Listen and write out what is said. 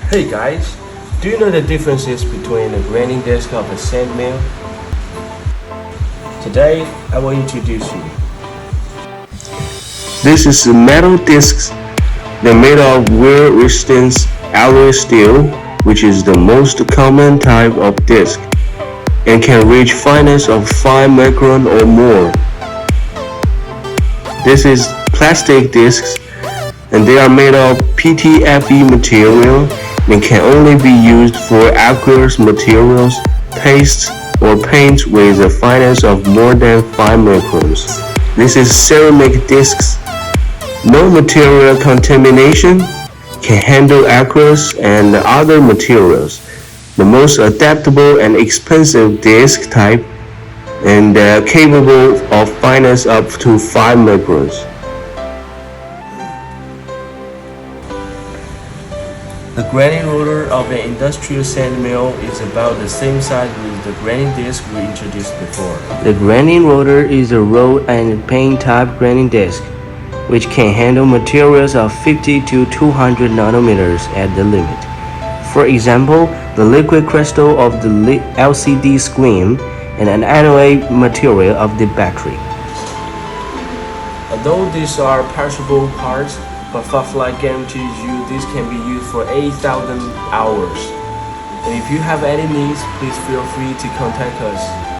Hey guys, do you know the differences between the grinding disc of a sand mill? Today, I will introduce you. This is metal discs. They're made of wear-resistant alloy steel, which is the most common type of disc, and can reach fineness of 5 micron or more. This is plastic discs, and they are made of PTFE material and can only be used for aqueous materials, pastes, or paints with a fineness of more than 5 microns. This is ceramic discs. No material contamination, can handle aqueous and other materials. The most adaptable and expensive disc type, and capable of fineness up to 5 microns. The grinding rotor of an industrial sand mill is about the same size with the grinding disc we introduced before. The grinding rotor is a roll and pin type grinding disc, which can handle materials of 50 to 200 nanometers at the limit. For example, the liquid crystal of the LCD screen and an alloy material of the battery. Although these are perishable parts, but FARFLY guarantees you this can be used for 8,000 hours. And if you have any needs, please feel free to contact us.